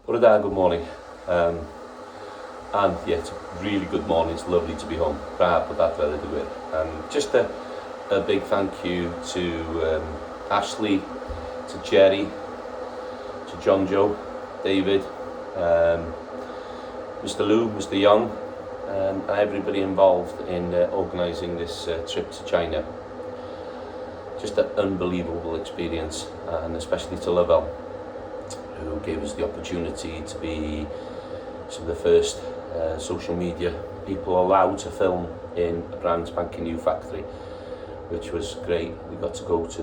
What a day, good morning. Um, and yeah, it's a really good morning. It's lovely to be home. Braf bod adre ddweud y gwir. Just a big thank you to Ashley, to Jerry, to John Joe, David, Mr. Lou, Mr. Young, and everybody involved in organising this trip to China. Just an unbelievable experience, and especially to Lovell, who gave us the opportunity to be some of the first social media people allowed to film in a brand spanking new factory, which was great. We got to go to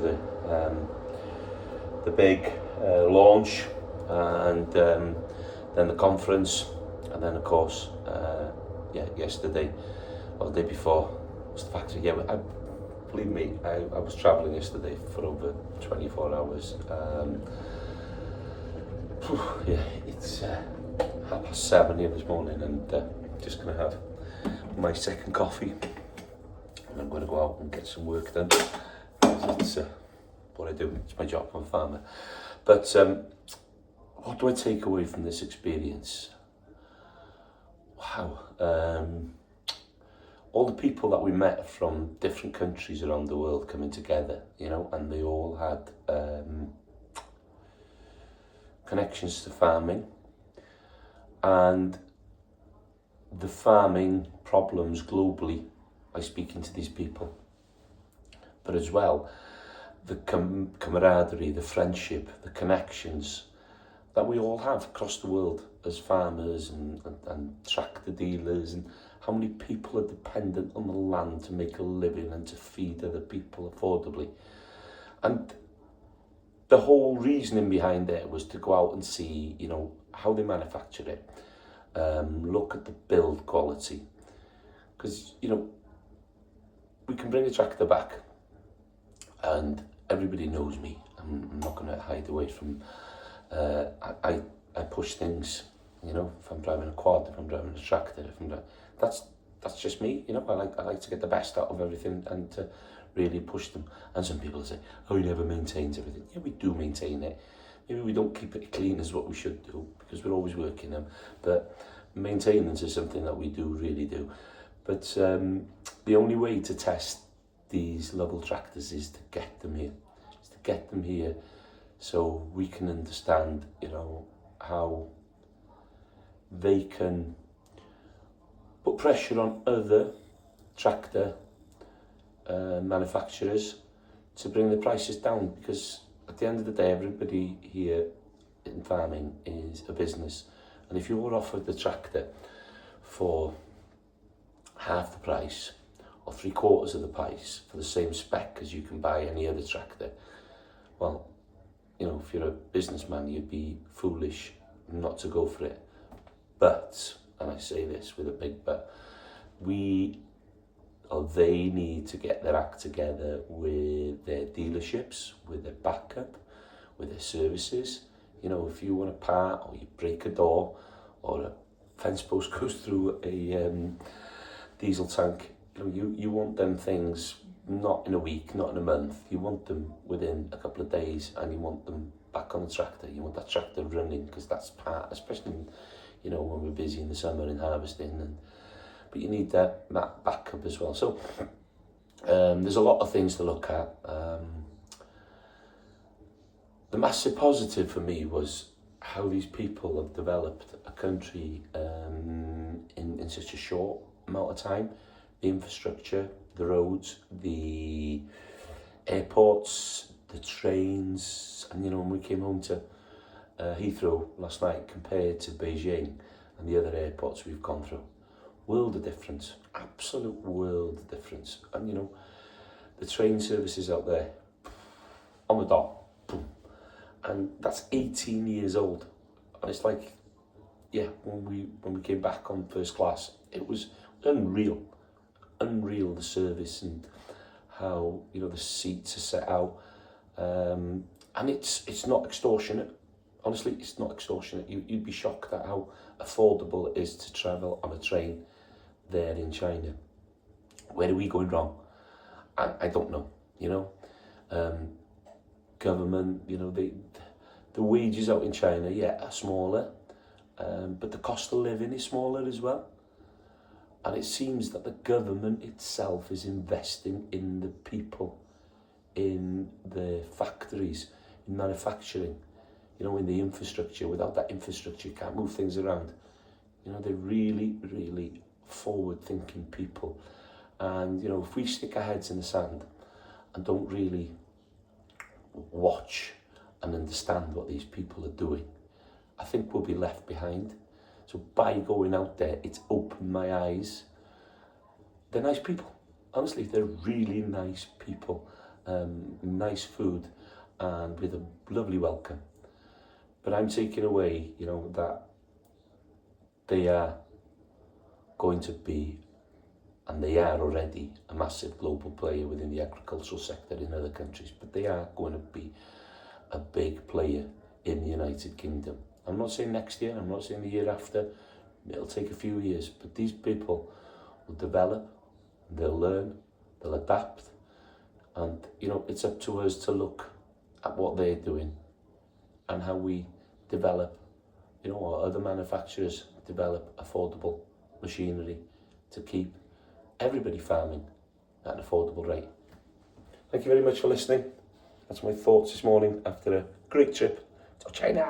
the big launch, and then the conference, and then of course yesterday or the day before was the factory. Believe me, I was travelling yesterday for over 24 hours. It's 7:30 here this morning, and just going to have my second coffee, and I'm going to go out and get some work done. It's what I do, it's my job, I'm a farmer. But what do I take away from this experience? Wow. All the people that we met from different countries around the world coming together, and they all had connections to farming, and the farming problems globally by speaking to these people, but as well the camaraderie, the friendship, the connections that we all have across the world as farmers and tractor dealers, and how many people are dependent on the land to make a living and to feed other people affordably. And the whole reasoning behind it was to go out and see, how they manufacture it, look at the build quality, because we can bring a tractor back, and everybody knows me. I'm not going to hide away from. I push things, if I'm driving a quad, if I'm driving a tractor, that's just me. I like to get the best out of everything and to really push them. And some people say, oh, he never maintains everything. Yeah, we do maintain it. Maybe we don't keep it clean as what we should do, because we're always working them, but maintenance is something that we really do. But the only way to test these Lovell tractors is to get them here, so we can understand, how they can put pressure on other tractor manufacturers to bring the prices down, because at the end of the day, everybody here in farming is a business, and if you're offered the tractor for half the price or 3/4 of the price for the same spec as you can buy any other tractor, well, if you're a businessman, you'd be foolish not to go for it. But, and I say this with a big but, they need to get their act together with their dealerships, with their backup, with their services. If you want a part, or you break a door, or a fence post goes through a diesel tank, you want them things not in a week, not in a month. You want them within a couple of days, and you want them back on the tractor. You want that tractor running, because that's part, especially when we're busy in the summer and harvesting, but you need that backup as well. So there's a lot of things to look at. The massive positive for me was how these people have developed a country in such a short amount of time. The infrastructure, the roads, the airports, the trains, and when we came home to Heathrow last night compared to Beijing and the other airports we've gone through, world of difference, absolute world of difference. And the train services out there, on the dot, boom. And that's 18 years old, and it's like, when we came back on first class, it was unreal the service and how the seats are set out, and it's not extortionate. Honestly, it's not extortionate. You'd be shocked at how affordable it is to travel on a train there in China. Where are we going wrong? I don't know. Government, the wages out in China, are smaller, but the cost of living is smaller as well. And it seems that the government itself is investing in the people, in the factories, in manufacturing, you know, in the infrastructure. Without that infrastructure, you can't move things around. You know, they're really, really forward-thinking people. And, you know, if we stick our heads in the sand and don't really watch and understand what these people are doing, I think we'll be left behind. So by going out there, it's opened my eyes. They're nice people. Honestly, they're really nice people. Nice food and with a lovely welcome. But I'm taking away, you know, that they are going to be, and they are already, a massive global player within the agricultural sector in other countries, but they are going to be a big player in the United Kingdom. I'm not saying next year, I'm not saying the year after, it'll take a few years, but these people will develop, they'll learn, they'll adapt, and, you know, it's up to us to look at what they're doing and how we develop, you know, or other manufacturers develop affordable machinery to keep everybody farming at an affordable rate. Thank you very much for listening. That's my thoughts this morning after a great trip to China.